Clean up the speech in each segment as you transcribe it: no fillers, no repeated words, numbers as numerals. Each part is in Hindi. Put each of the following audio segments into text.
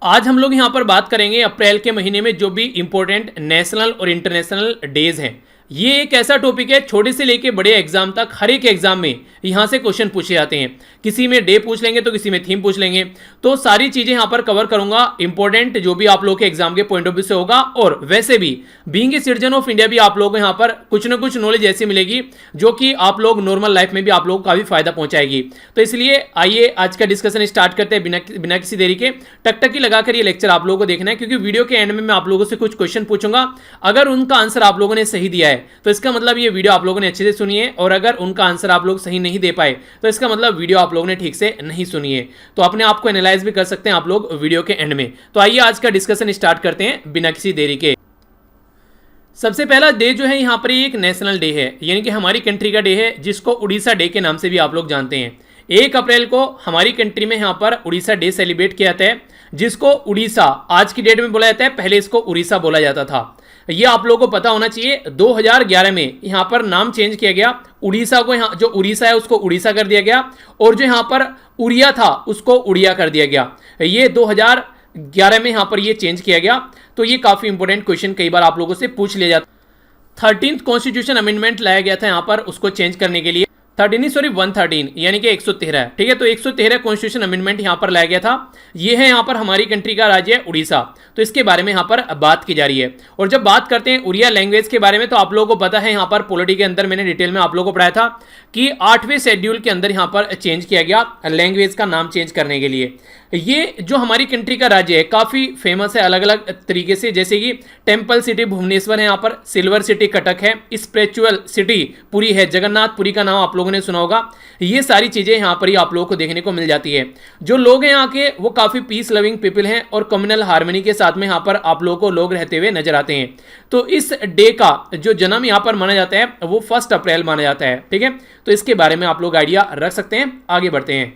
आज हम लोग यहाँ पर बात करेंगे अप्रैल के महीने में जो भी इंपॉर्टेंट नेशनल और इंटरनेशनल डेज हैं। ये एक ऐसा टॉपिक है, छोटे से लेके बड़े एग्जाम तक हर एक एग्जाम में यहाँ से क्वेश्चन पूछे जाते हैं। किसी में डे पूछ लेंगे तो किसी में थीम पूछ लेंगे। तो सारी चीजें यहाँ पर कवर करूंगा, इंपॉर्टेंट जो भी आप लोग के एग्जाम के पॉइंट ऑफ व्यू से होगा। और वैसे भी being a citizen of India भी आप लोगों को यहाँ पर कुछ ना कुछ नॉलेज ऐसी मिलेगी जो कि आप लोग नॉर्मल लाइफ में भी आप लोगों को काफी फायदा पहुंचाएगी। तो इसलिए आइए आज का डिस्कशन स्टार्ट करते हैं बिना किसी देरी के। टकटकी लगाकर ये लेक्चर आप लोगों को देखना है, क्योंकि वीडियो के एंड में मैं आप लोगों से कुछ क्वेश्चन पूछूंगा। अगर उनका आंसर आप लोगों ने सही दिया है तो इसका मतलब ये वीडियो आप लोगों ने अच्छे से सुनी है, और अगर उनका आंसर आप लोग सही नहीं दे पाए तो इसका मतलब वीडियो आप लोगों ने ठीक से नहीं सुनी है। तो अपने आप को एनालाइज भी कर सकते हैं आप लोग वीडियो के एंड में। तो आइए आज का डिस्कशन स्टार्ट करते हैं बिना किसी देरी के। सबसे पहला डे जो है यहाँ पर एक नेशनल डे है, यानी कि हमारी कंट्री का डे है, जिसको उड़ीसा डे के नाम से भी आप लोग जानते हैं। 1 अप्रैल को हमारी कंट्री में यहाँ पर उड़ीसा डे सेलिब्रेट किया जाता है, जिसको उड़ीसा आज की डेट में बोला जाता है। पहले इसको उड़ीसा बोला जाता था। ये आप लोगों को पता होना चाहिए। 2011 में यहाँ पर नाम चेंज किया गया। उड़ीसा को यहाँ जो उड़ीसा है उसको उड़ीसा कर दिया गया, और जो यहाँ पर उड़िया था उसको उड़िया कर दिया गया। ये 2011 में यहाँ पर ये चेंज किया गया। तो ये काफी इंपॉर्टेंट क्वेश्चन कई बार आप लोगों से पूछ लिया जाता। 13th कॉन्स्टिट्यूशन अमेंडमेंट लाया गया था यहाँ पर उसको चेंज करने के लिए। 113 यानी कि 113, ठीक है। तो 113 कॉन्स्टिट्यूशन अमेंडमेंट यहाँ पर लाया गया था। ये है यहाँ पर हमारी कंट्री का राज्य है उड़ीसा। तो इसके बारे में यहाँ पर बात की जा रही है। और जब बात करते हैं उड़िया लैंग्वेज के बारे में, तो आप लोगों को पता है यहाँ पर पॉलिटी के अंदर मैंने डिटेल में आप लोगों को पढ़ाया था कि 8वें शेड्यूल के अंदर यहाँ पर चेंज किया गया लैंग्वेज का नाम चेंज करने के लिए। ये जो हमारी कंट्री का राज्य है काफी फेमस है अलग अलग तरीके से, जैसे कि टेम्पल सिटी भुवनेश्वर है, यहाँ पर सिल्वर सिटी कटक है, स्पिरिचुअल सिटी पुरी है, जगन्नाथपुरी का नाम आप लोगों ने सुना होगा। ये सारी चीजें यहाँ पर ही आप लोगों को देखने को मिल जाती है। जो लोग हैं यहाँ के वो काफी पीस लविंग पीपल हैं, और कम्युनल हार्मनी के साथ में यहाँ पर आप लोगों को लोग रहते हुए नजर आते हैं। तो इस डे का जो जन्म यहाँ पर माना जाता है वो 1 अप्रैल माना जाता है, ठीक है। तो इसके बारे में आप लोग आइडिया रख सकते हैं। आगे बढ़ते हैं।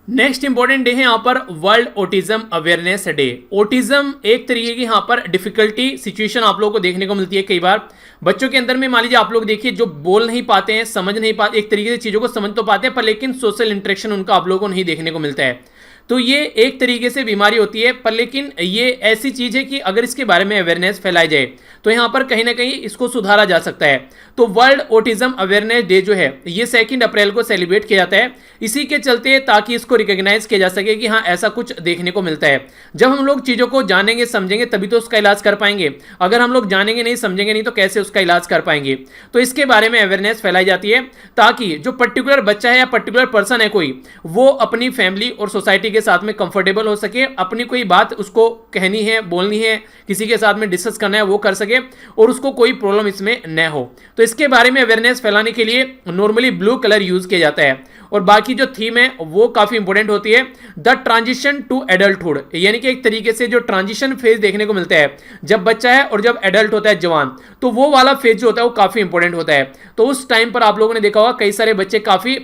नेक्स्ट इंपॉर्टेंट डे है यहाँ पर world autism awareness day. Autism एक तरीके की यहाँ पर डिफिकल्टी सिचुएशन आप लोगों को देखने को मिलती है कई बार बच्चों के अंदर में। मान लीजिए आप लोग देखिए जो बोल नहीं पाते हैं, समझ नहीं पाते, एक तरीके से चीजों को समझ तो पाते हैं पर लेकिन सोशल इंटरेक्शन उनका आप लोगों को नहीं देखने को मिलता है। तो ये एक तरीके से बीमारी होती है, पर लेकिन ये ऐसी चीज है कि अगर इसके बारे में अवेयरनेस फैलाई जाए तो यहाँ पर कहीं ना कहीं इसको सुधारा जा सकता है। तो वर्ल्ड ऑटिज्म अवेयरनेस डे जो है ये 2 अप्रैल को सेलिब्रेट किया जाता है, इसी के चलते ताकि इसको रिकॉग्नाइज किया जा सके कि हाँ ऐसा कुछ देखने को मिलता है। जब हम लोग चीजों को जानेंगे समझेंगे तभी तो उसका इलाज कर पाएंगे। अगर हम लोग जानेंगे नहीं समझेंगे नहीं तो कैसे उसका इलाज कर पाएंगे। तो इसके बारे में अवेयरनेस फैलाई जाती है ताकि जो पर्टिकुलर बच्चा है या पर्टिकुलर पर्सन है कोई, वो अपनी फैमिली और सोसाइटी के साथ में कंफर्टेबल हो सके, अपनी कोई बात उसको कहनी है, बोलनी है, किसी के साथ में डिस्कस करना है वो कर सके, और उसको कोई प्रॉब्लम इसमें न हो। तो इसके बारे में अवेयरनेस फैलाने के लिए नॉर्मली ब्लू कलर यूज किया जाता है। और बाकी जो थीम है वो काफी इंपॉर्टेंट होती है, द ट्रांजिशन टू एडल्टहुड, यानी कि एक तरीके से जो ट्रांजिशन फेज देखने को मिलता है जब बच्चा है और जब एडल्ट होता है जवान, तो वो वाला फेज जो होता है वो काफी इंपॉर्टेंट होता है। तो उस टाइम पर आप लोगों ने देखा होगा कई सारे बच्चे काफी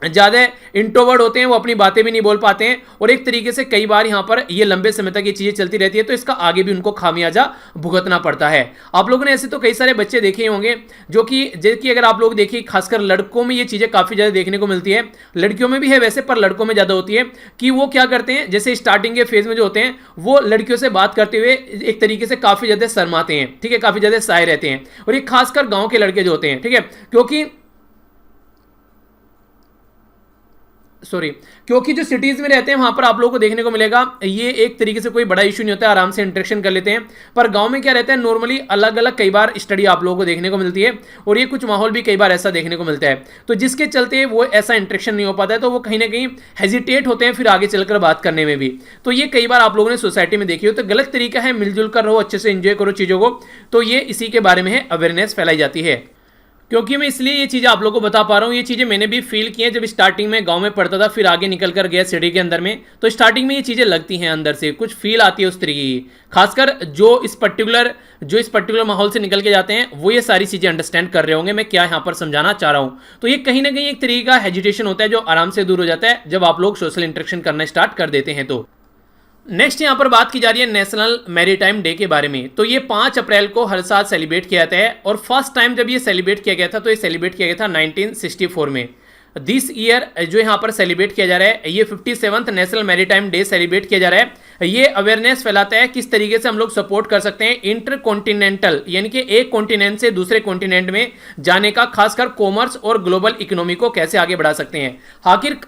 ज्यादा इंट्रोवर्ट होते हैं, वो अपनी बातें भी नहीं बोल पाते हैं, और एक तरीके से कई बार यहाँ पर ये लंबे समय तक ये चीजें चलती रहती है। तो इसका आगे भी उनको खामियाजा भुगतना पड़ता है। आप लोगों ने ऐसे तो कई सारे बच्चे देखे होंगे जो कि अगर आप लोग देखिए खासकर लड़कों में ये चीजें काफी ज्यादा देखने को मिलती है, लड़कियों में भी है वैसे पर लड़कों में ज्यादा होती है, कि वो क्या करते हैं जैसे स्टार्टिंग के फेज में जो होते हैं वो लड़कियों से बात करते हुए एक तरीके से काफी ज्यादा शर्माते हैं, ठीक है, काफी ज्यादा शाय रहते हैं। और ये खासकर गांव के लड़के जो होते हैं, ठीक है, क्योंकि जो सिटीज में रहते हैं वहां पर आप लोगों को देखने को मिलेगा ये एक तरीके से कोई बड़ा इशू नहीं होता है, आराम से इंटरेक्शन कर लेते हैं। पर गांव में क्या रहता है नॉर्मली अलग अलग कई बार स्टडी आप लोगों को देखने को मिलती है, और ये कुछ माहौल भी कई बार ऐसा देखने को मिलता है, तो जिसके चलते वो ऐसा इंटरेक्शन नहीं हो पाता है, तो वो कहीं ना कहीं हेजिटेट होते हैं फिर आगे चलकर बात करने में भी। तो ये कई बार आप लोगों ने सोसाइटी में देखी हो। तो गलत तरीका है, मिलजुल कर रहो, अच्छे से एंजॉय करो चीजों को। तो ये इसी के बारे में है, अवेयरनेस फैलाई जाती है। क्योंकि मैं इसलिए ये चीज़ें आप लोगों को बता पा रहा हूँ, ये चीज़ें मैंने भी फील की हैं जब स्टार्टिंग में गांव में पढ़ता था, फिर आगे निकल कर गया सिटी के अंदर में। तो स्टार्टिंग में ये चीज़ें लगती हैं, अंदर से कुछ फील आती है उस तरीके की। खासकर जो इस पर्टिकुलर माहौल से निकल के जाते हैं वो ये सारी चीज़ें अंडरस्टैंड कर रहे होंगे मैं क्या यहाँ पर समझाना चाह रहा हूँ। तो ये कहीं ना कहीं एक तरीके का हेजिटेशन होता है जो आराम से दूर हो जाता है जब आप लोग सोशल इंटरेक्शन करना स्टार्ट कर देते हैं। तो नेक्स्ट यहाँ पर बात की जा रही है नेशनल मैरीटाइम डे के बारे में। तो ये 5 अप्रैल को हर साल सेलिब्रेट किया जाता है, और फर्स्ट टाइम जब ये सेलिब्रेट किया गया था तो ये सेलिब्रेट किया गया था 1964 में। दिस ईयर जो यहाँ पर सेलिब्रेट किया जा रहा है, ये 57th national maritime day celebrate किया जा रहा है। ये अवेयरनेस फैलाता है किस तरीके से हम लोग सपोर्ट कर सकते हैं इंटर कॉन्टिनेंटल, यानी कि एक कॉन्टिनेंट से दूसरे कॉन्टिनेंट में जाने का, खासकर कॉमर्स और ग्लोबल इकोनॉमी को कैसे आगे बढ़ा सकते हैं।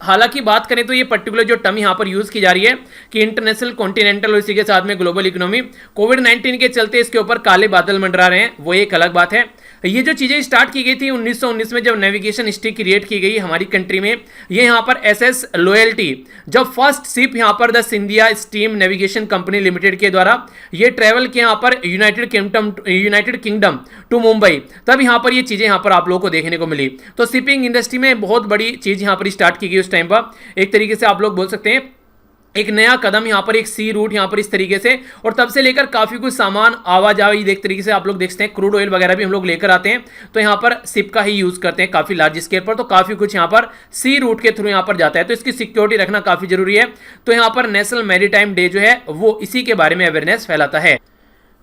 हालांकि बात करें तो ये पर्टिकुलर जो टर्म यहाँ पर यूज की जा रही है कि इंटरनेशनल कॉन्टिनेंटल और इसी के साथ में ग्लोबल इकोनॉमी, कोविड-19 के चलते इसके ऊपर काले बादल मंडरा रहे हैं, वो एक अलग बात है। ये जो चीजें स्टार्ट की गई थी 1919 में, जब नेविगेशन हिस्ट्री क्रिएट की गई हमारी कंट्री में, ये यहाँ पर एसएस लॉयल्टी, जब फर्स्ट शिप यहाँ पर the Scindia steam navigation company limited के द्वारा ये ट्रेवल किया यहाँ पर यूनाइटेड किंगडम टू मुंबई, तब यहाँ पर ये चीजें यहाँ पर आप लोगों को देखने को मिली। तो शिपिंग इंडस्ट्री में बहुत बड़ी चीज यहाँ पर स्टार्ट की गई उस टाइम पर, एक तरीके से आप लोग बोल सकते हैं एक नया कदम यहाँ पर, एक सी रूट यहाँ पर इस तरीके से। और तब से लेकर काफी कुछ सामान आवाजाही एक तरीके से आप लोग देख सकते हैं, क्रूड ऑयल वगैरह भी हम लोग लेकर आते हैं तो यहाँ पर शिप का ही यूज करते हैं काफी लार्ज स्केल पर, तो काफी कुछ यहाँ पर सी रूट के थ्रू यहाँ पर जाता है, तो इसकी सिक्योरिटी रखना काफी जरूरी है। तो यहाँ पर नेशनल मैरीटाइम डे जो है वो इसी के बारे में अवेयरनेस फैलाता है।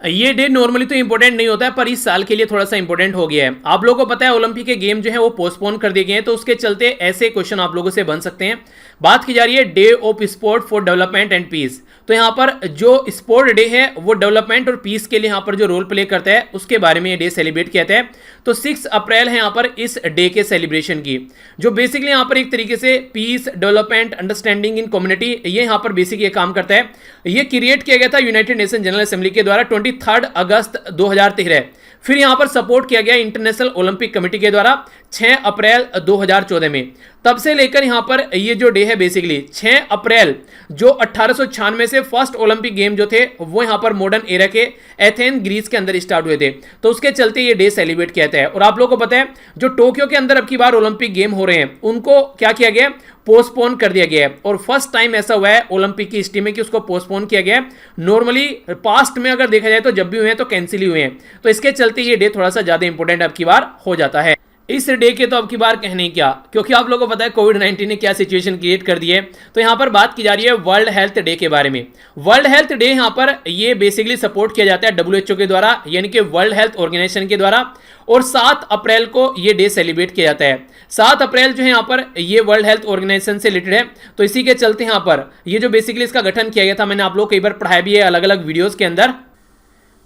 ये डे नॉर्मली तो इंपॉर्टेंट नहीं होता है, पर इस साल के लिए थोड़ा सा इंपॉर्टेंट हो गया है। आप लोगों को पता है ओलंपिक के गेम जो है वो पोस्टपोन कर दिए गए हैं, तो उसके चलते ऐसे क्वेश्चन आप लोगों से बन सकते हैं। बात की जा रही है day of sport for development and peace, तो यहाँ पर जो स्पोर्ट डे है वो डेवलपमेंट और पीस के लिए यहाँ पर जो रोल प्ले करता है उसके बारे में ये डे सेलिब्रेट किया जाता है। तो 6 अप्रैल है यहाँ पर इस डे के सेलिब्रेशन की, जो बेसिकली यहाँ पर एक तरीके से peace, development, understanding in community, ये यहाँ पर बेसिक ये काम करता है। ये क्रिएट किया गया था यूनाइटेड नेशन जनरल असेंबली के द्वारा 23 अगस्त 2013। फिर यहां पर सपोर्ट किया गया इंटरनेशनल ओलंपिक कमेटी के द्वारा 6 अप्रैल 2014 में। तब से लेकर यहां पर ये जो डे है बेसिकली 6 अप्रैल जो 1896 से फर्स्ट ओलंपिक गेम जो थे वो यहां पर मॉडर्न एरा के एथेन ग्रीस के अंदर स्टार्ट हुए थे, तो उसके चलते ये डे सेलिब्रेट किया जाता है। और आप लोगों को पता है जो टोक्यो के अंदर अब की बार ओलंपिक गेम हो रहे हैं उनको क्या किया गया, पोस्टपोन कर दिया गया है। और फर्स्ट टाइम ऐसा हुआ है ओलंपिक की हिस्ट्री में कि उसको पोस्टपोन किया गया है। नॉर्मली पास्ट में अगर देखा जाए तो जब भी हुए हैं तो कैंसिल ही हुए हैं, तो इसके चलते ये डे थोड़ा सा ज्यादा इंपॉर्टेंट अब की बार हो जाता है। इस डे के तो अब की बार कहने क्या, क्योंकि आप लोगों को पता है कोविड-19 ने क्या सिचुएशन क्रिएट कर दी है। तो यहां पर बात की जा रही है वर्ल्ड हेल्थ डे के बारे में। वर्ल्ड हेल्थ डे यहां पर ये बेसिकली सपोर्ट किया जाता है WHO के द्वारा, यानी कि वर्ल्ड हेल्थ ऑर्गेनाइजेशन के द्वारा। और 7 अप्रैल को ये डे सेलिब्रेट किया जाता है। 7 अप्रैल जो है यहाँ पर ये वर्ल्ड हेल्थ ऑर्गेनाइजेशन से रिलेटेड है, तो इसी के चलते यहाँ पर ये जो बेसिकली इसका गठन किया गया था, मैंने आप लोग कई बार पढ़ाया भी है अलग अलग वीडियोस के अंदर,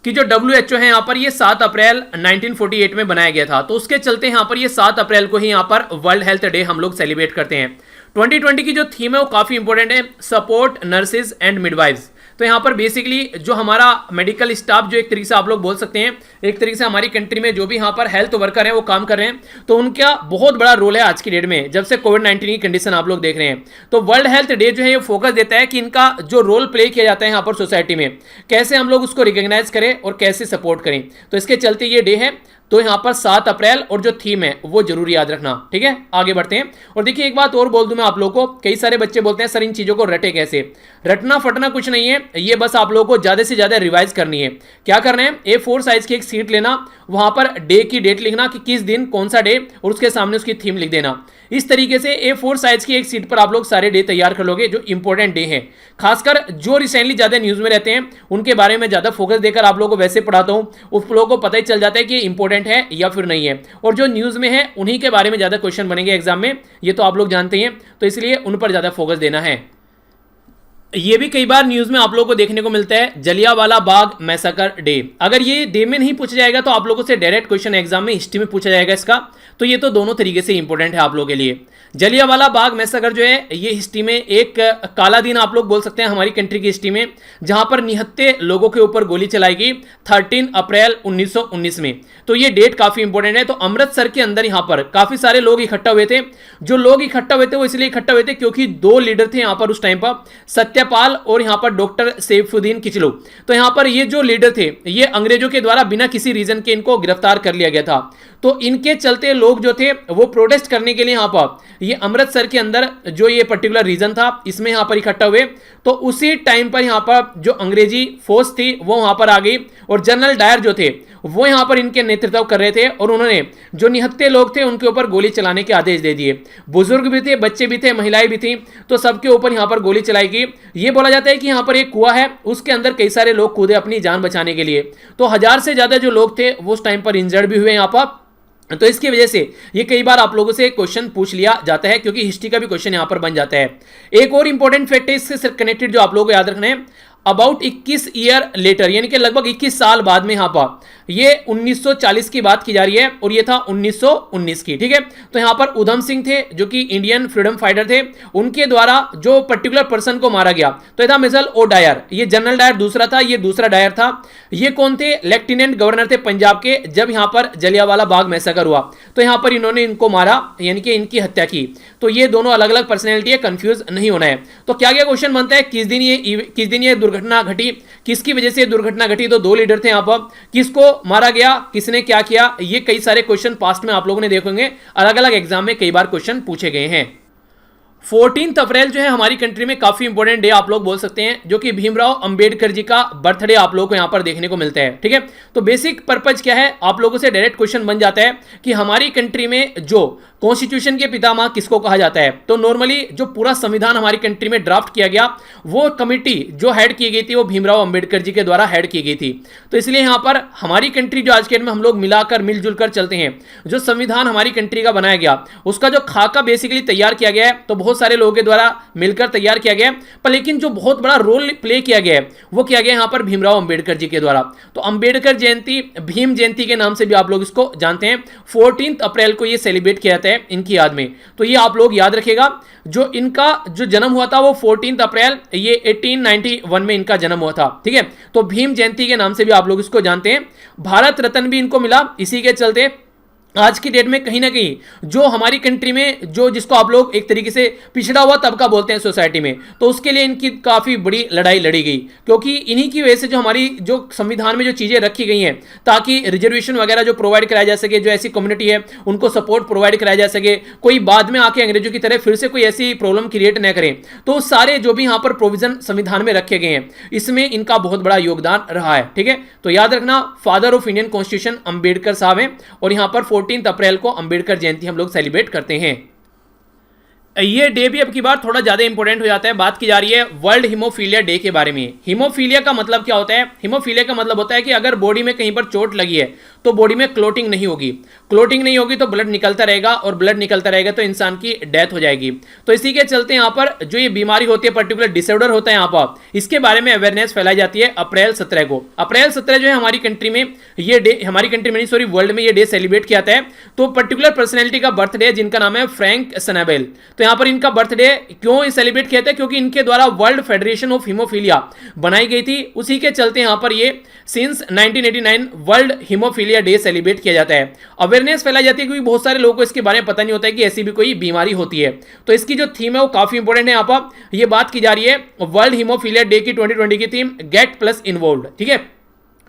कि जो WHO है यहाँ पर ये 7 अप्रैल 1948 में बनाया गया था। तो उसके चलते यहाँ पर ये 7 अप्रैल को ही यहाँ पर वर्ल्ड हेल्थ डे हम लोग सेलिब्रेट करते हैं। 2020 की जो थीम है वो काफी इंपॉर्टेंट है, सपोर्ट नर्सेज एंड मिडवाइव्स। तो यहाँ पर बेसिकली जो हमारा मेडिकल स्टाफ, जो एक तरीके से आप लोग बोल सकते हैं एक तरीके से हमारी कंट्री में जो भी यहाँ पर हेल्थ वर्कर हैं वो काम कर रहे हैं, तो उनका बहुत बड़ा रोल है आज की डेट में, जब से कोविड-19 की कंडीशन आप लोग देख रहे हैं। तो वर्ल्ड हेल्थ डे जो है ये फोकस देता है कि इनका जो रोल प्ले किया जाता है यहाँ पर सोसाइटी में, कैसे हम लोग उसको रिकॉग्नाइज करें और कैसे सपोर्ट करें। तो इसके चलते ये डे है। तो यहां पर 7 अप्रैल और जो थीम है वो जरूर याद रखना, ठीक है। आगे बढ़ते हैं। और देखिए एक बात और बोल दूं मैं आप लोगों को, कई सारे बच्चे बोलते हैं सर इन चीजों को रटे कैसे। रटना फटना कुछ नहीं है, ये बस आप लोगों को ज्यादा से ज्यादा रिवाइज करनी है। क्या करना है, A4 साइज की एक सीट लेना, वहां पर डे की डेट लिखना कि किस दिन कौन सा डे, और उसके सामने उसकी थीम लिख देना। इस तरीके से A4 साइज की एक सीट पर आप लोग सारे डे तैयार कर लोगे जो इंपॉर्टेंट डे है, खासकर जो रिसेंटली ज्यादा न्यूज में रहते हैं उनके बारे में ज्यादा फोकस देकर आप लोगों को वैसे पढ़ाता हूं। उस लोगों को पता ही चल जाता है कि इंपॉर्टेंट है या फिर नहीं है, और जो न्यूज में है उन्हीं के बारे में ज्यादा क्वेश्चन बनेंगे एग्जाम में, ये तो आप लोग जानते हैं। तो इसलिए उन पर ज्यादा फोकस देना है। ये भी कई बार न्यूज में आप लोगों को देखने को मिलता है जलियांवाला बाग मैसाकर डे। अगर ये डे में नहीं पूछा जाएगा तो आप लोगों से डायरेक्ट क्वेश्चन एग्जाम में हिस्ट्री में पूछा जाएगा इसका, तो ये तो दोनों तरीके से इंपॉर्टेंट है आप लोगों के लिए। जलियांवाला बाग मैसाकर जो है ये हिस्ट्री में एक काला दिन आप लोग बोल सकते हैं हमारी कंट्री की हिस्ट्री में, जहां पर निहत्थे लोगों के ऊपर गोली चलाई गई 13 अप्रैल 1919 में। तो ये डेट काफी इंपॉर्टेंट है। तो अमृतसर के अंदर यहां पर काफी सारे लोग इकट्ठा हुए थे। जो लोग इकट्ठा हुए थे वो इसलिए इकट्ठा हुए थे क्योंकि 2 लीडर थे यहां पर उस टाइम पर, सत्यपाल और यहां पर डॉक्टर सैफुद्दीन किचलू। तो यहां पर ये जो लीडर थे ये अंग्रेजों के द्वारा बिना किसी रीजन के इनको गिरफ्तार कर लिया गया था। तो इनके चलते लोग जो थे वो प्रोटेस्ट करने के लिए यहां पर ये अमृतसर के अंदर जो ये पर्टिकुलर रीजन था इसमें यहां पर इकट्ठा हुए। तो उसी टाइम पर यहां पर जो अंग्रेजी फोर्स थी वो वहां पर आ गई, और जनरल डायर जो थे वो यहां पर इनके नेतृत्व कर रहे थे, और उन्होंने जो निहत्थे लोग थे उनके ऊपर गोली चलाने के आदेश दे दिए। बुजुर्ग भी थे, बच्चे भी थे, महिलाएं भी थी, तो सबके ऊपर यहां पर गोली चलाई गई। ये बोला जाता है कि यहां पर एक कुआं है, उसके अंदर कई सारे लोग कूदे अपनी जान बचाने के लिए। तो 1000 से ज्यादा जो लोग थे वो उस टाइम पर इंजर्ड भी हुए यहां पर, तो इसकी वजह से ये कई बार आप लोगों से क्वेश्चन पूछ लिया जाता है, क्योंकि हिस्ट्री का भी क्वेश्चन यहां पर बन जाता है। एक और इंपॉर्टेंट फैक्ट है इससे कनेक्टेड जो आप लोगों को याद रखना है, अबाउट 21 ईयर लेटर, यानी कि लगभग 21 साल बाद में यहां पर ये 1940 की बात की जा रही है और ये था 1919 की, ठीक है। तो यहां पर उधम सिंह थे जो कि इंडियन फ्रीडम फाइटर थे, उनके द्वारा जो पर्टिकुलर पर्सन को मारा गया तो ये था मिसल ओ डायर, ये जनरल डायर दूसरा था, ये दूसरा डायर था। ये कौन थे? लेफ्टिनेंट गवर्नर थे पंजाब के, जब यहां पर जलियांवाला बाग मैसेकर हुआ तो यहां पर इन्होंने इनको मारा, यानी कि इनकी हत्या की। तो ये दोनों अलग अलग पर्सनैलिटी है, कंफ्यूज नहीं होना है। तो क्या क्या क्वेश्चन बनता है, किस दिन ये दुर्घटना घटी, किसकी वजह से दुर्घटना घटी, तो दो लीडर थे यहां पर, किसको मारा गया, किसने क्या किया, ये कई सारे क्वेश्चन पास्ट में आप लोगों ने देखेंगे, अलग अलग एग्जाम में कई बार क्वेश्चन पूछे गए हैं। 14 अप्रैल जो है हमारी कंट्री में काफी इंपॉर्टेंट डे आप लोग बोल सकते हैं, जो कि भीमराव अंबेडकर जी का बर्थडे आप लोगों को यहां पर देखने को मिलता है, ठीक है। तो बेसिक पर्पज क्या है, आप लोगों से डायरेक्ट क्वेश्चन बन जाता है कि हमारी कंट्री में जो कॉन्स्टिट्यूशन के पितामह किसको कहा जाता है। तो नॉर्मली जो पूरा संविधान हमारी कंट्री में ड्राफ्ट किया गया, वो कमिटी जो हेड की गई थी वो भीमराव अंबेडकर जी के द्वारा हेड की गई थी। तो इसलिए यहां पर हमारी कंट्री जो आज के डेट में हम लोग मिलाकर मिलजुल कर चलते हैं, जो संविधान हमारी कंट्री का बनाया गया उसका जो खाका बेसिकली तैयार किया गया है, तो बहुत सारे लोगों के द्वारा मिलकर तैयार किया गया, पर लेकिन जो बहुत बड़ा रोल प्ले किया गया है वो किया गया यहां पर भीमराव अंबेडकर जी के द्वारा। तो अंबेडकर जयंती, भीम जयंती के नाम से भी आप लोग इसको जानते हैं। 14 अप्रैल को ये सेलिब्रेट किया जाता है इनकी याद में, तो ये आप लोग याद रखेगा। जो इनका जो जन्म हुआ था वो 14 अप्रैल, ये 1891 में इनका जन्म हुआ था, ठीक है। तो भीम जयंती के नाम से भी आप लोग इसको जानते हैं। भारत रत्न भी इनको मिला इसी के चलते। आज की डेट में कहीं ना कहीं जो हमारी कंट्री में जो जिसको आप लोग एक तरीके से पिछड़ा हुआ तबका बोलते हैं सोसाइटी में, तो उसके लिए इनकी काफी बड़ी लड़ाई लड़ी गई, क्योंकि इन्हीं की वजह से जो हमारी जो संविधान में जो चीजें रखी गई हैं, ताकि रिजर्वेशन वगैरह जो प्रोवाइड कराया जा सके, जो ऐसी कम्युनिटी है उनको सपोर्ट प्रोवाइड कराया जा सके, कोई बाद में आके अंग्रेजों की तरह फिर से कोई ऐसी प्रॉब्लम क्रिएट न करें। तो सारे जो भी यहाँ पर प्रोविजन संविधान में रखे गए हैं, इसमें इनका बहुत बड़ा योगदान रहा है, ठीक है। तो याद रखना, father of Indian constitution Ambedkar साहब हैं, और यहाँ पर 14 अप्रैल को अंबेडकर जयंती हम लोग सेलिब्रेट करते हैं। ये डे भी अब की बार थोड़ा ज्यादा इंपॉर्टेंट हो जाता है। बात की जा रही है वर्ल्ड हीमोफीलिया डे के बारे में। हीमोफीलिया का मतलब क्या होता है? हीमोफीलिया का मतलब होता है कि अगर बॉडी में कहीं पर चोट लगी है तो बॉडी में क्लोटिंग नहीं होगी, क्लोटिंग नहीं होगी तो ब्लड निकलता रहेगा, और ब्लड निकलता रहेगा तो इंसान की डेथ हो जाएगी। तो इसी के चलते यहाँ पर जो ये बीमारी होती है, पर्टिकुलर डिसऑर्डर होता है यहाँ पर, इसके बारे में अवेयरनेस फैलाई जाती है अप्रैल 17 को। अप्रैल 17 जो है हमारी कंट्री में ये डे, हमारी कंट्री में सॉरी वर्ल्ड में ये डे सेलिब्रेट किया जाता है। तो पर्टिकुलर पर्सनैलिटी का बर्थडे जिनका नाम है फ्रैंक सनेबेल, तो यहाँ पर इनका बर्थडे क्यों सेलिब्रेट किया जाता है? क्योंकि इनके द्वारा वर्ल्ड फेडरेशन ऑफ हीमोफीलिया बनाई गई थी, उसी के चलते यहाँ पर ये since 1989 world haemophilia day celebrate किया जाता है। अवेयरनेस फैलाई जाती है क्योंकि बहुत सारे लोगों को इसके बारे में पता नहीं होता है कि ऐसी भी कोई बीमारी होती है। तो इसकी जो थीम है वो काफी इंपॉर्टेंट है। यहाँ पर ये बात की जा रही है वर्ल्ड हीमोफीलिया डे की 2020 की थीम गेट प्लस इन्वॉल्व्ड, ठीक है।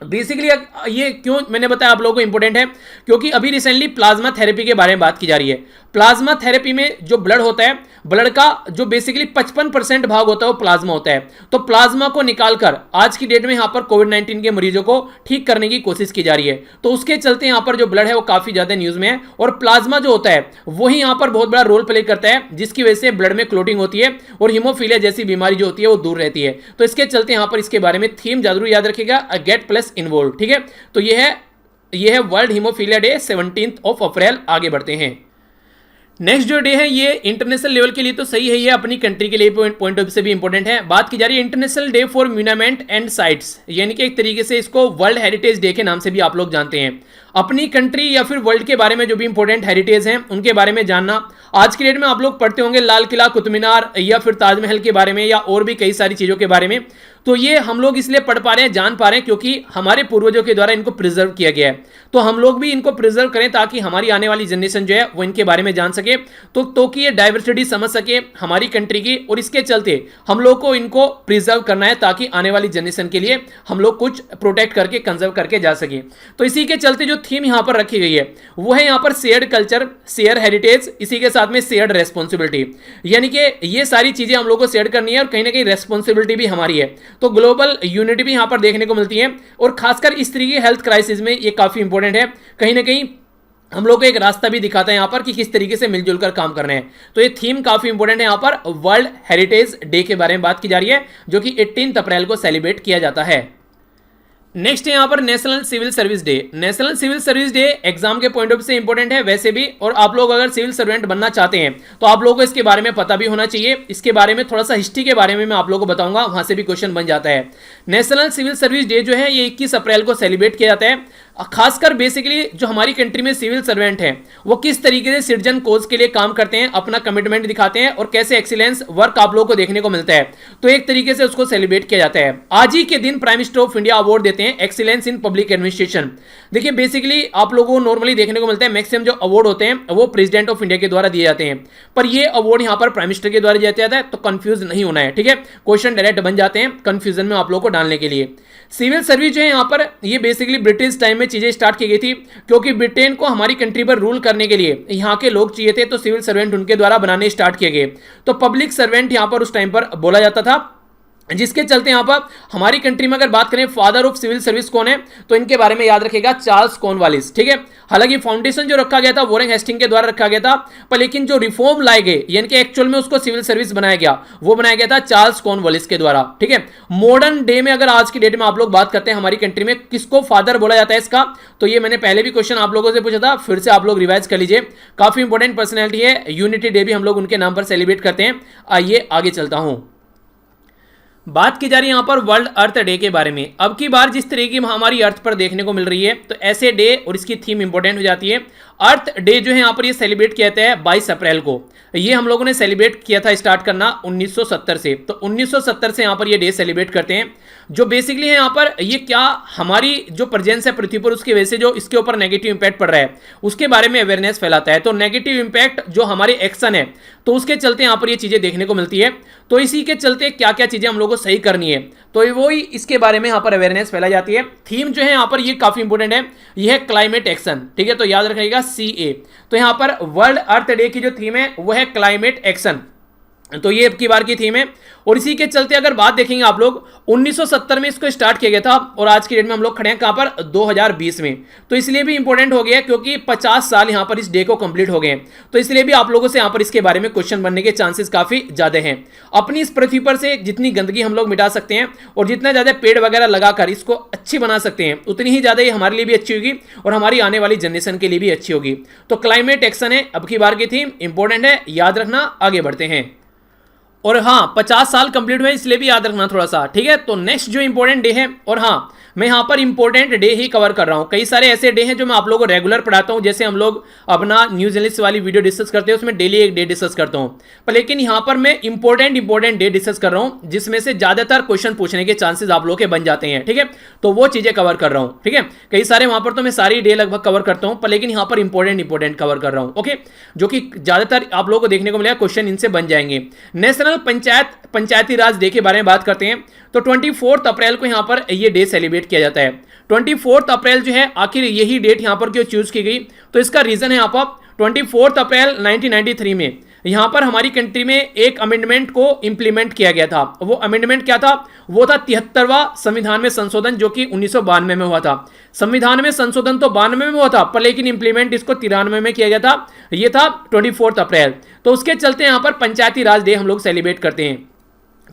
बेसिकली ये क्यों मैंने बताया आप लोगों को इंपॉर्टेंट है, क्योंकि अभी रिसेंटली प्लाज्मा थेरेपी के बारे में बात की जा रही है। प्लाज्मा थेरेपी में जो ब्लड होता है, ब्लड का जो बेसिकली 55% भाग होता है वो प्लाज्मा होता है। तो प्लाज्मा को निकालकर आज की डेट में यहां पर कोविड-19 के मरीजों को ठीक करने की कोशिश की जा रही है। तो उसके चलते यहां पर जो ब्लड है वो काफी ज्यादा न्यूज में है, और प्लाज्मा जो होता है वही यहां पर बहुत बड़ा रोल प्ले करता है, जिसकी वजह से ब्लड में क्लोटिंग होती है और हीमोफीलिया जैसी बीमारी जो होती है वो दूर रहती है। तो इसके चलते यहां पर इसके बारे में थीम जरूर याद रखिएगा, गेट प्लस इन्वॉल्व, ठीक है। तो ये है वर्ल्ड हीमोफीलिया डे 17 अप्रैल। आगे बढ़ते हैं। नेक्स्ट जो डे है ये इंटरनेशनल लेवल के लिए तो सही है, ये अपनी कंट्री के लिए पॉइंट ऑफ व्यू से भी इंपॉर्टेंट है। बात की जा रही है international day for monument and sites, यानी कि एक तरीके से इसको वर्ल्ड हेरिटेज डे के नाम से भी आप लोग जानते हैं। अपनी कंट्री या फिर वर्ल्ड के बारे में जो भी इंपॉर्टेंट हेरिटेज हैं उनके बारे में जानना। आज की डेट में आप लोग पढ़ते होंगे लाल किला, कुतुब मीनार या फिर ताजमहल के बारे में, या और भी कई सारी चीज़ों के बारे में। तो ये हम लोग इसलिए पढ़ पा रहे हैं, जान पा रहे हैं, क्योंकि हमारे पूर्वजों के द्वारा इनको प्रिजर्व किया गया है। तो हम लोग भी इनको प्रिजर्व करें ताकि हमारी आने वाली जनरेशन जो है वो इनके बारे में जान सके, तो कि ये डाइवर्सिटी समझ सके हमारी कंट्री की, और इसके चलते हम लोग को इनको प्रिजर्व करना है ताकि आने वाली जनरेशन के लिए हम लोग कुछ प्रोटेक्ट करके कंजर्व करके जा सके। तो इसी के चलते जो थीम यहाँ पर रखी गई है वो है यहाँ पर शेयर्ड कल्चर, शेयर हेरिटेज, इसी के साथ में शेयर्ड रेस्पॉन्सिबिलिटी, यानी कि ये सारी चीजें हम लोग को शेयर करनी है और कहीं ना कहीं रेस्पॉन्सिबिलिटी भी हमारी है। तो ग्लोबल यूनिटी भी यहाँ पर देखने को मिलती है, और खासकर इस तरीके की हेल्थ क्राइसिस में ये काफी इंपॉर्टेंट है। कहीं ना कहीं हम लोग को एक रास्ता भी दिखाता है यहाँ पर कि किस तरीके से मिलजुल कर काम करना है। तो ये थीम काफी इंपॉर्टेंट है। यहाँ पर वर्ल्ड हेरिटेज डे के बारे में बात की जा रही है, जो कि 18 अप्रैल को सेलिब्रेट किया जाता है। नेक्स्ट है यहाँ पर national civil service day. National civil service day exam के पॉइंट ऑफ व्यू से इंपॉर्टेंट है वैसे भी, और आप लोग अगर सिविल सर्वेंट बनना चाहते हैं तो आप लोगों को इसके बारे में पता भी होना चाहिए। इसके बारे में थोड़ा सा हिस्ट्री के बारे में मैं आप लोगों को बताऊंगा, वहां से भी क्वेश्चन बन जाता है। नेशनल सिविल सर्विस डे जो है ये 21 अप्रैल को सेलिब्रेट किया जाता है। खासकर बेसिकली जो हमारी कंट्री में सिविल सर्वेंट हैं वो किस तरीके से सिटीजन कोज के लिए काम करते हैं, अपना कमिटमेंट दिखाते हैं और कैसे एक्सीलेंस वर्क आप लोगों को देखने को मिलता है, तो एक तरीके से उसको सेलिब्रेट किया जाता है। आज ही के दिन prime minister of India award देते हैं एक्सीलेंस इन पब्लिक एडमिनिस्ट्रेशन। देखिए बेसिकली आप लोगों को नॉर्मली देखने को मिलता है मैक्सिमम जो अवार्ड होते हैं वो प्रेसिडेंट ऑफ इंडिया के द्वारा दिए जाते हैं, पर ये अवार्ड यहां पर प्राइम मिनिस्टर के द्वारा दिया जाता है, तो कंफ्यूज नहीं होना है, ठीक है। क्वेश्चन डायरेक्ट बन जाते हैं कंफ्यूजन में आप लोगों को डालने के लिए। सिविल सर्विस जो है यहाँ पर ये बेसिकली ब्रिटिश टाइम में चीजें स्टार्ट की गई थी, क्योंकि ब्रिटेन को हमारी कंट्री पर रूल करने के लिए यहाँ के लोग चाहिए थे, तो सिविल सर्वेंट उनके द्वारा बनाने स्टार्ट किए गए। तो पब्लिक सर्वेंट यहाँ पर उस टाइम पर बोला जाता था, जिसके चलते यहां पर हमारी कंट्री में अगर बात करें फादर ऑफ सिविल सर्विस कौन है, तो इनके बारे में याद रखेगा चार्ल्स कॉर्नवालिस, ठीक है। हालांकि फाउंडेशन जो रखा गया था वॉरेन हेस्टिंग के द्वारा रखा गया था, पर लेकिन जो रिफॉर्म लाए गए यानी कि एक्चुअल में उसको सिविल सर्विस बनाया गया वो बनाया गया था चार्ल्स कॉर्नवालिस के द्वारा, ठीक है। मॉडर्न डे में अगर आज की डेट में आप लोग बात करते हैं हमारी कंट्री में किसको फादर बोला जाता है इसका, तो ये मैंने पहले भी क्वेश्चन आप लोगों से पूछा था, फिर से आप लोग रिवाइज कर लीजिए। काफी इंपॉर्टेंट पर्सनैलिटी है, यूनिटी डे भी हम लोग उनके नाम पर सेलिब्रेट करते हैं। आइए आगे चलता हूं। बात की जा रही है यहां पर वर्ल्ड अर्थ डे के बारे में। अब की बार जिस तरह की महामारी अर्थ पर देखने को मिल रही है, तो ऐसे डे और इसकी थीम इंपॉर्टेंट हो जाती है। अर्थ डे जो है यहां पर ये सेलिब्रेट किया जाता है 22 अप्रैल को। ये हम लोगों ने सेलिब्रेट किया था स्टार्ट करना 1970 से, तो 1970 से यहां पर ये डे सेलिब्रेट करते हैं। जो बेसिकली है यहां पर ये क्या हमारी जो प्रेजेंस है पृथ्वी पर उसकी वजह से जो इसके ऊपर नेगेटिव इंपैक्ट पड़ रहा है उसके बारे में अवेयरनेस फैलाता है। तो नेगेटिव इंपैक्ट जो हमारे एक्शन है तो उसके चलते यहां पर ये चीजें देखने को मिलती है। तो इसी के चलते क्या क्या चीजें हम लोगों को सही करनी है, तो वो ही इसके बारे में यहां पर अवेयरनेस फैलाई जाती है। थीम जो है यहां पर ये काफी इंपॉर्टेंट है, ये है क्लाइमेट एक्शन, ठीक है। तो याद रखिएगा CA। तो यहां पर वर्ल्ड अर्थ डे की जो थीम है वो है क्लाइमेट एक्शन, तो ये अब की बार की थीम है। और इसी के चलते अगर बात देखेंगे आप लोग 1970 में इसको स्टार्ट किया गया था और आज की डेट में हम लोग खड़े हैं कहां पर 2020 में। तो इसलिए भी इंपॉर्टेंट हो गया क्योंकि 50 साल यहां पर इस डे को कंप्लीट हो गए, तो इसलिए भी आप लोगों से यहां पर इसके बारे में क्वेश्चन बनने के चांसेस काफी ज्यादा हैं। अपनी इस पृथ्वी पर से जितनी गंदगी हम लोग मिटा सकते हैं और जितना ज्यादा पेड़ वगैरह लगाकर इसको अच्छी बना सकते हैं उतनी ही ज्यादा ये हमारे लिए भी अच्छी होगी और हमारी आने वाली जनरेशन के लिए भी अच्छी होगी। तो क्लाइमेट एक्शन है अब की बार की थीम, इंपॉर्टेंट है, याद रखना। आगे बढ़ते हैं। और हाँ 50 साल कंप्लीट हुए इसलिए भी याद रखना थोड़ा सा, ठीक है। तो नेक्स्ट जो इंपॉर्टेंट डे है, और हाँ मैं यहाँ पर इंपॉर्टेंट डे ही कवर कर रहा हूँ। कई सारे ऐसे डे हैं जो मैं आप लोगों को रेगुलर पढ़ाता हूँ, जैसे हम लोग अपना न्यूज एनालिस्ट वाली वीडियो डिस्कस करते हैं उसमें डेली एक डे डिस्कस करता हूँ, पर लेकिन यहाँ पर मैं इंपॉर्टेंट डे डिस्कस कर रहा हूँ जिसमें से ज्यादातर क्वेश्चन पूछने के चांसेस आप लोगों के बन जाते हैं, ठीक है। तो वो चीजें कवर कर रहा हूँ, ठीक है। कई सारे वहां पर तो मैं सारी डे लगभग कवर करता हूँ, पर लेकिन यहाँ पर इंपॉर्टेंट कवर कर रहा हूँ, ओके, जो कि ज्यादातर आप लोगों को देखने को मिलेगा क्वेश्चन इनसे बन जाएंगे। नेशनल पंचायती राज डे के बारे में बात करते हैं, तो 24 अप्रैल को यहां पर ये डे सेलिब्रेट किया जाता है। 24 अप्रैल जो है आखिर यही डेट यहां पर क्यों चूज की गई, तो इसका रीजन है यहां पर 24 अप्रैल 1993 में यहां पर हमारी कंट्री में एक अमेंडमेंट को इंप्लीमेंट किया गया था। वो अमेंडमेंट क्या था, वो था 73वां संविधान में संशोधन, जो कि 1992 में हुआ था। संविधान में संशोधन तो 92 में हुआ था, पर लेकिन इंप्लीमेंट इसको 93 में किया गया था। ये था 24 अप्रैल। तो उसके चलते यहां पर पंचायती राज डे हम लोग सेलिब्रेट करते हैं।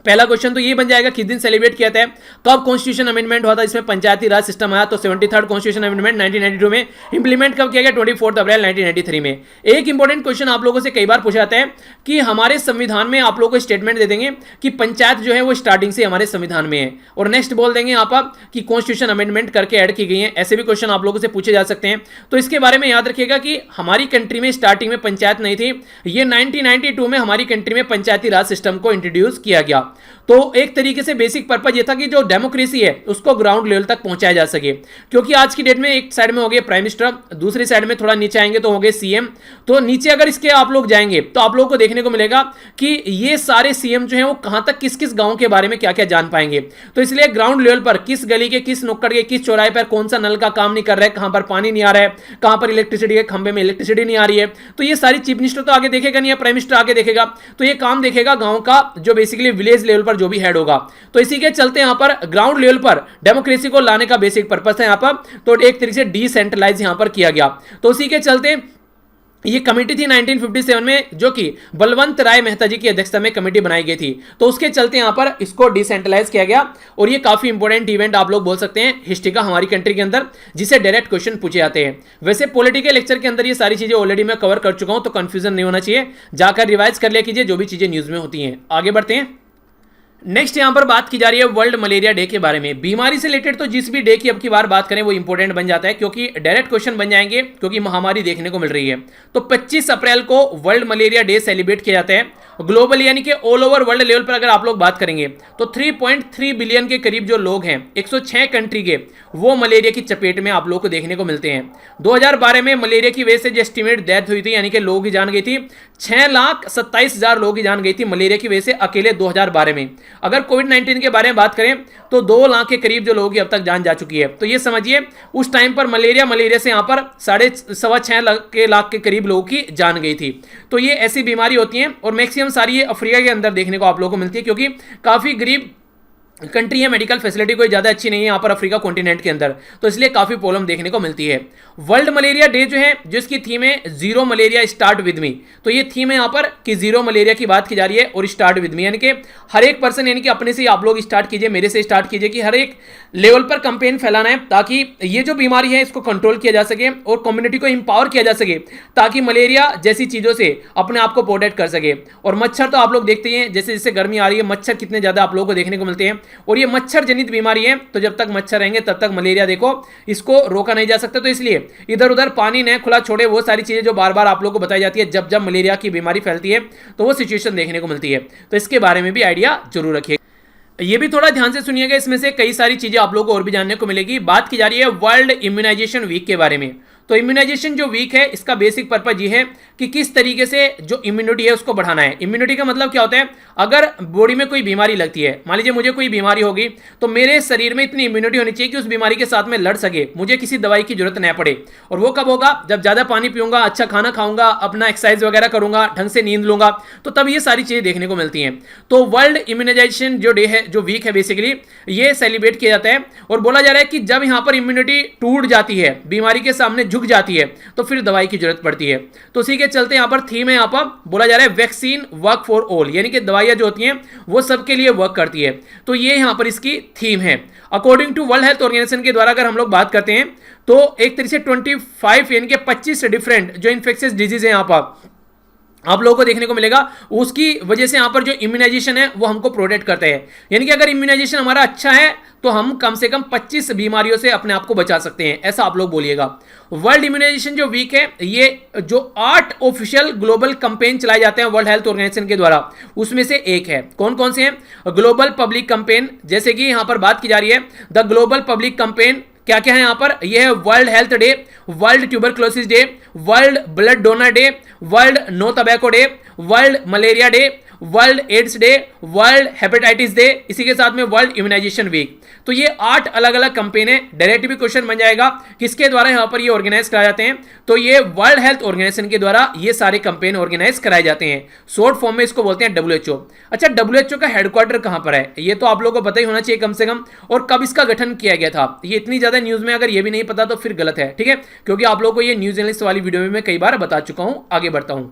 पहला क्वेश्चन तो ये बन जाएगा किस दिन सेलिब्रेट किया था, कब कॉन्स्टिट्यूशन अमेंडमेंट हुआ था, इसमें पंचायती राज सिस्टम आया, तो 73rd कॉन्स्टिट्यूशन अमेंडमेंट 1992 में, इंप्लीमेंट कब किया गया 24 अप्रैल 1993 में। एक इंपॉर्टेंट क्वेश्चन आप लोगों से कई बार पूछा जाता है कि हमारे संविधान में आप लोगों को स्टेटमेंट दे देंगे कि पंचायत जो है वो स्टार्टिंग से हमारे संविधान में है, और नेक्स्ट बोल देंगे यहाँ पर कि कॉन्स्टिट्यूशन अमेंडमेंट करके ऐड की गई है। ऐसे भी क्वेश्चन आप लोगों से पूछे जा सकते हैं, तो इसके बारे में याद रखिएगा कि हमारी कंट्री में स्टार्टिंग में पंचायत नहीं थी, ये 1992 में हमारी कंट्री में पंचायती राज सिस्टम को इंट्रोड्यूस किया गया। तो एक तरीके से बेसिक पर्पज ये था कि जो डेमोक्रेसी है उसको ग्राउंड लेवल तक पहुंचाया जा सके, क्योंकि आज की डेट में एक साइड में हो गए प्राइम मिनिस्टर, दूसरी साइड में थोड़ा नीचे आएंगे तो हो गए सीएम। तो नीचे अगर इसके आप लोग जाएंगे तो आप लोगों को देखने को मिलेगा कि ये सारे सीएम जो हैं वो कहां तक किस किस गांव के बारे में क्या क्या जान पाएंगे। तो इसलिए ग्राउंड लेवल पर किस गली के, किस नुक्कड़ के, किस चौराहे पर कौन सा नल का काम नहीं कर रहा है, कहां पर पानी नहीं आ रहा है, कहां पर इलेक्ट्रिसिटी के खंभे में इलेक्ट्रिसिटी नहीं आ रही है, तो ये सारी चीफ मिनिस्टर तो आगे देखेगा नहीं, प्राइम मिनिस्टर आगे देखेगा। तो ये काम देखेगा गांव का जो बेसिकली विलेज लेवल पर जो भी हेड होगा। तो इसी के चलते यहां पर ग्राउंड लेवल पर डेमोक्रेसी को लाने का बेसिक पर्पस है यहां पर, तो एक तरीके से डिसेंट्रलाइज यहां पर किया गया। तो उसी के चलते ये कमेटी थी 1957 में, जो कि बलवंत राय मेहता जी की अध्यक्षता में कमेटी बनाई गई थी। तो उसके चलते यहां पर इसको डिसेंट्रलाइज किया गया, और ये काफी इंपॉर्टेंट इवेंट आप लोग बोल सकते हैं हिस्ट्री का हमारी कंट्री के अंदर, जिसे डायरेक्ट क्वेश्चन पूछे जाते हैं। वैसे पॉलिटिकल लेक्चर के अंदर ये सारी चीजें ऑलरेडी मैं कवर कर चुका हूं, तो कंफ्यूजन नहीं होना चाहिए, जाकर रिवाइज कर लिया कीजिए जो भी चीजें न्यूज में होती हैं। आगे बढ़ते हैं। नेक्स्ट यहां पर बात की जा रही है वर्ल्ड मलेरिया डे के बारे में। बीमारी से रिलेटेड तो जिस भी डे की अब की बार बात करें वो इंपॉर्टेंट बन जाता है, क्योंकि डायरेक्ट क्वेश्चन बन जाएंगे, क्योंकि महामारी देखने को मिल रही है। तो 25 अप्रैल को वर्ल्ड मलेरिया डे सेलिब्रेट किया जाता है ग्लोबली, यानी कि ऑल ओवर वर्ल्ड लेवल पर अगर आप लोग बात करेंगे तो 3.3 बिलियन के करीब जो लोग हैं 106 कंट्री के, वो मलेरिया की चपेट में आप लोग को देखने को मिलते हैं। 2012 में मलेरिया की वजह से जो एस्टिमेट डेथ हुई थी, यानी कि लोगों की जान गई थी, 6,27,000 लोगों की जान गई थी मलेरिया की वजह से अकेले 2012 में। अगर कोविड-19 के बारे में बात करें तो 2 लाख के करीब जो लोगों की अब तक जान जा चुकी है। तो ये समझिए उस टाइम पर मलेरिया से यहाँ पर 6.25 लाख के करीब लोगों की जान गई थी। तो ये ऐसी बीमारी होती है, और मैक्सिमम सारी ये अफ्रीका के अंदर देखने को आप लोगों को मिलती है, क्योंकि काफी गरीब कंट्री है, मेडिकल फैसिलिटी कोई ज़्यादा अच्छी नहीं है यहाँ पर अफ्रीका कॉन्टिनेंट के अंदर, तो इसलिए काफ़ी प्रॉब्लम देखने को मिलती है। वर्ल्ड मलेरिया डे जो है, जिसकी थीम है zero malaria start with me, तो ये थीम है यहाँ पर कि जीरो मलेरिया की बात की जा रही है और स्टार्ट विद मी, यानी कि हर एक पर्सन, यानी कि अपने से आप लोग स्टार्ट कीजिए, मेरे से स्टार्ट कीजिए, कि हर एक लेवल पर कंपेन फैलाना है, ताकि ये जो बीमारी है इसको कंट्रोल किया जा सके और कम्युनिटी को इंपावर किया जा सके, ताकि मलेरिया जैसी चीज़ों से अपने आप को प्रोटेक्ट कर सके। और मच्छर तो आप लोग देखते हैं, जैसे जैसे गर्मी आ रही है मच्छर कितने ज़्यादा आप लोगों को देखने को मिलते हैं, और ये मच्छर जनित बीमारी है, तो जब तक मच्छर रहेंगे तब तक मलेरिया देखो इसको रोका नहीं जा सकता। तो इसलिए इधर उधर पानी न खुला छोड़े, वो सारी चीजें जो बार बार आप लोगों को बताई जाती है जब जब मलेरिया की बीमारी फैलती है, तो वो सिचुएशन देखने को मिलती है। तो इसके बारे में भी आइडिया जरूर रखिए। ये भी थोड़ा ध्यान से सुनिएगा, इसमें से कई सारी चीजें आप लोगों को और भी जानने को मिलेगी। बात की जा रही है वर्ल्ड इम्यूनाइजेशन वीक के बारे में। तो इम्यूनाइजेशन जो वीक है, इसका बेसिक पर्पज ये है कि किस तरीके से जो इम्यूनिटी है उसको बढ़ाना है। इम्यूनिटी का मतलब क्या होता है, अगर बॉडी में कोई बीमारी लगती है, मान लीजिए मुझे कोई बीमारी होगी, तो मेरे शरीर में इतनी इम्यूनिटी होनी चाहिए कि उस बीमारी के साथ में लड़ सके, मुझे किसी दवाई की जरूरत न पड़े। और वो कब होगा, जब ज्यादा पानी पीऊंगा, अच्छा खाना खाऊंगा, अपना एक्सरसाइज वगैरह करूंगा, ढंग से नींद लूंगा, तो तब ये सारी चीजें देखने को मिलती हैं। तो वर्ल्ड इम्यूनाइजेशन जो डे है, जो वीक है, बेसिकली ये सेलिब्रेट किया जाता है, और बोला जा रहा है कि जब यहां पर इम्यूनिटी टूट जाती है, बीमारी के सामने झुक जाती है, तो फिर दवाई की जरूरत पड़ती है। तो उसी के चलते यहां पर थीम है, यहां पर बोला जा रहा है वैक्सीन वर्क फॉर ऑल, यानी कि दवाइयां जो होती हैं वो सबके लिए वर्क करती है। तो ये यहां पर इसकी थीम है। According to world health organization के द्वारा अगर हम लोग बात करते हैं, तो एक तरीके से 25 यानी कि 25 डिफरेंट जो इन्फेक्शियस डिजीज है यहां पर आप लोगों को देखने को मिलेगा, उसकी वजह से यहां पर जो इम्यूनाइजेशन है वो हमको प्रोटेक्ट करते हैं। यानी कि अगर इम्यूनाइजेशन हमारा अच्छा है तो हम कम से कम 25 बीमारियों से अपने आप को बचा सकते हैं, ऐसा आप लोग बोलिएगा। वर्ल्ड इम्यूनाइजेशन जो वीक है, ये जो 8 ऑफिशियल ग्लोबल कैंपेन चलाए जाते हैं वर्ल्ड हेल्थ ऑर्गेनाइजेशन के द्वारा, उसमें से एक है। कौन कौन से हैं? ग्लोबल पब्लिक कैंपेन, जैसे कि यहां पर बात की जा रही है द ग्लोबल पब्लिक कैंपेन, क्या क्या है यहां पर, यह है world health day, world tuberculosis day, world blood donor day, world no tobacco day, world malaria day, world AIDS day, world hepatitis day, इसी के साथ में वर्ल्ड इम्यूनाइजेशन वीक। तो ये 8 अलग अलग कैंपेन है। डायरेक्ट भी क्वेश्चन बन जाएगा किसके द्वारा यहां पर ये ऑर्गेनाइज कराए जाते हैं, तो ये वर्ल्ड हेल्थ ऑर्गेनाइजेशन के द्वारा ये सारे कैंपेन ऑर्गेनाइज कराए जाते हैं। शॉर्ट फॉर्म में इसको बोलते हैं WHO। अच्छा, WHO का हेडक्वार्टर कहां पर है, ये तो आप लोगों को पता ही होना चाहिए कम से कम, और कब इसका गठन किया गया था। ये इतनी ज्यादा न्यूज में अगर ये भी नहीं पता तो फिर गलत है, ठीक है, क्योंकि आप लोगों को ये न्यूज एनालिस्ट वाली वीडियो में मैं कई बार बता चुका हूं। आगे बढ़ता हूं।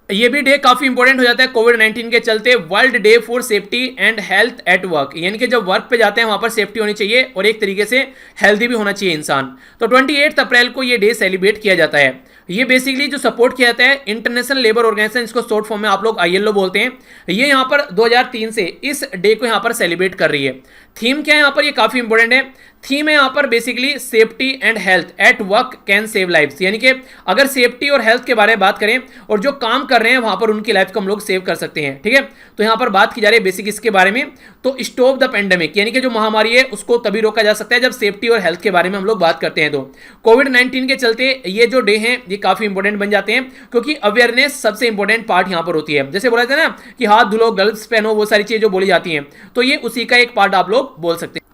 ये भी डे काफी इंपॉर्टेंट हो जाता है कोविड-19 के चलते, world day for safety and health at work, यानी कि जब वर्क पे जाते हैं वहां पर सेफ्टी होनी चाहिए और एक तरीके से हेल्दी भी होना चाहिए इंसान। तो 28 अप्रैल को ये डे सेलिब्रेट किया जाता है। ये बेसिकली जो सपोर्ट किया जाता है इंटरनेशनल लेबर ऑर्गेनाइजेशन, इसको शॉर्ट फॉर्म में आप लोग ILO बोलते हैं, ये यहाँ पर 2003 से इस डे को यहाँ पर सेलिब्रेट कर रही है। थीम क्या है यहाँ पर, ये काफी इंपॉर्टेंट है। थीम है यहाँ पर basically safety and health at work can save lives, यानी कि अगर सेफ्टी और हेल्थ के बारे में बात करें और जो काम कर रहे हैं वहां पर उनकी लाइफ को हम लोग सेव कर सकते हैं, ठीक है। तो यहाँ पर बात की जा रही है बेसिक इसके बारे में। तो स्टॉप द पेंडेमिक, यानी कि जो महामारी है उसको तभी रोका जा सकता है जब सेफ्टी और हेल्थ के बारे में हम लोग बात करते हैं। तो कोविड-19 के चलते ये जो डे हैं ये काफी इंपॉर्टेंट बन जाते हैं, क्योंकि अवेयरनेस सबसे इंपॉर्टेंट पार्ट यहाँ पर होती है। जैसे बोला जाता है ना कि हाथ धुलो, ग्लव्स पहनो, वो सारी चीजें जो बोली जाती हैं, तो ये उसी का एक पार्ट आप लोग बोल सकते हैं।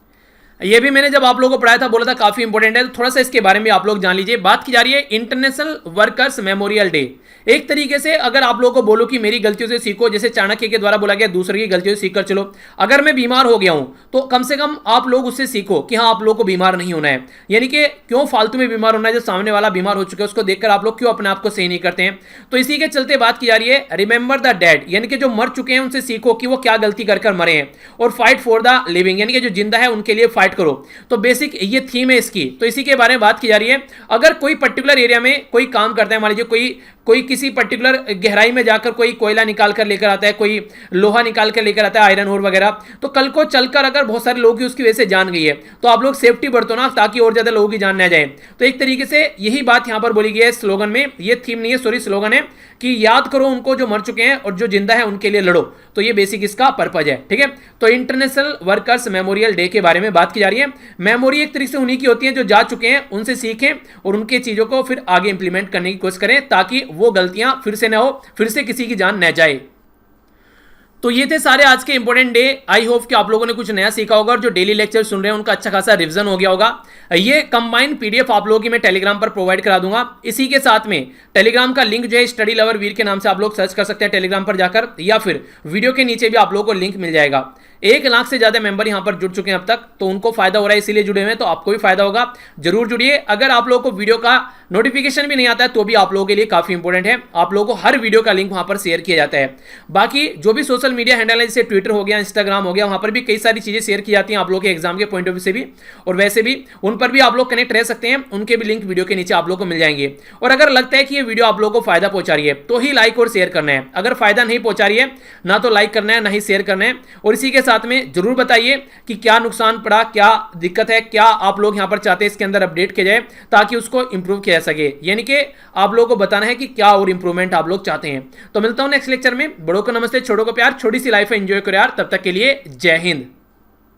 ये भी मैंने जब आप लोगों को पढ़ाया था बोला था काफी इंपॉर्टेंट है, तो थोड़ा सा इसके बारे में आप लोग जान लीजिए। बात की जा रही है इंटरनेशनल वर्कर्स मेमोरियल डे। एक तरीके से अगर आप लोगों को बोलो कि मेरी गलतियों से सीखो, जैसे चाणक्य के द्वारा बोला गया दूसरे की गलतियों से सीखकर चलो। अगर मैं बीमार हो गया हूं तो कम से कम आप लोग उससे सीखो कि हाँ आप लोग को बीमार नहीं होना है, यानी कि क्यों फालतू में बीमार होना है, जो सामने वाला बीमार हो चुका है उसको देखकर आप लोग क्यों अपने आप को सही नहीं करते हैं। तो इसी के चलते बात की जा रही है रिमेंबर द डेड, यानी कि जो मर चुके हैं उनसे सीखो कि वो क्या गलती कर मरे हैं, और फाइट फॉर द लिविंग, यानी कि जो जिंदा है उनके लिए फाइट करो। तो बेसिक ये थीम है इसकी, तो इसी के बारे में बात की जा रही है। अगर कोई पर्टिकुलर एरिया में कोई काम करता है, मान लीजिए कोई किसी पर्टिकुलर गहराई में जाकर कोई कोयला निकाल कर लेकर आता है, कोई लोहा निकाल कर लेकर आता है, आयरन ओर वगैरह, तो कल को चलकर अगर बहुत सारे लोगों की उसकी वजह से जान गई है तो आप लोग सेफ्टी बरतो ना, ताकि और ज्यादा लोगों की जान ना जाए। तो एक तरीके से यही बात यहां पर बोली गई है स्लोगन में, ये थीम नहीं है सॉरी स्लोगन है, कि याद करो उनको जो मर चुके हैं और जो जिंदा है उनके लिए लड़ो। तो ये बेसिक इसका पर्पज है, ठीक है। तो इंटरनेशनल वर्कर्स मेमोरियल डे के बारे में बात की जा रही है। मेमोरी एक तरीके से उन्हीं की होती है जो जा चुके हैं, उनसे सीखें और उनके चीजों को फिर आगे इंप्लीमेंट करने की कोशिश करें, ताकि वो गलतियां फिर से ना हो, फिर से किसी की जान न जाए। तो ये थे सारे आज के इंपॉर्टेंट डे। आई होप कि आप लोगों ने कुछ नया सीखा होगा और जो डेली लेक्चर सुन रहे हैं उनका अच्छा खासा रिवीजन हो गया होगा। ये कंबाइंड पीडीएफ आप लोगों की मैं टेलीग्राम पर प्रोवाइड करा दूंगा। इसी के साथ में टेलीग्राम का लिंक जो है स्टडी लवर वीर के नाम से आप लोग सर्च कर सकते हैं टेलीग्राम पर जाकर, या फिर वीडियो के नीचे भी आप लोगों को लिंक मिल जाएगा। 1 लाख से ज्यादा मेंबर यहां पर जुड़ चुके हैं अब तक, तो उनको फायदा हो रहा है इसीलिए जुड़े हुए हैं, तो आपको भी फायदा होगा, जरूर जुड़िए। अगर आप लोगों को वीडियो का नोटिफिकेशन भी नहीं आता है तो भी आप लोगों के लिए काफी इंपॉर्टेंट है, आप लोगों को हर वीडियो का लिंक वहां पर शेयर किया जाता है। बाकी जो भी सोशल मीडिया हैंडल है जैसे ट्विटर हो गया, इंस्टाग्राम हो गया, वहां पर भी कई सारी चीजें शेयर की जाती हैं आप लोगों के एग्जाम के पॉइंट ऑफ व्यू से भी, और वैसे भी उन पर भी आप लोग कनेक्ट रह सकते हैं, उनके भी लिंक वीडियो के नीचे आप लोग को मिल जाएंगे। और अगर लगता है कि ये वीडियो आप लोगों को फायदा पहुंचा रही है तो ही लाइक और शेयर करना है, अगर फायदा नहीं पहुंचा रही है ना तो लाइक करना है ना ही शेयर करना है। और इसी के साथ में जरूर बताइए कि क्या नुकसान पड़ा, क्या दिक्कत है, क्या आप लोग यहां पर चाहते हैं इसके अंदर अपडेट किया जाए ताकि उसको इंप्रूव किया जा सके, यानी कि आप लोगों को बताना है कि क्या और इंप्रूवमेंट आप लोग चाहते हैं। तो मिलता हूं नेक्स्ट लेक्चर में। बड़ों को नमस्ते, छोटों को प्यार, छोटी सी लाइफ है, एंजॉय करो यार। तब तक के लिए जय हिंद।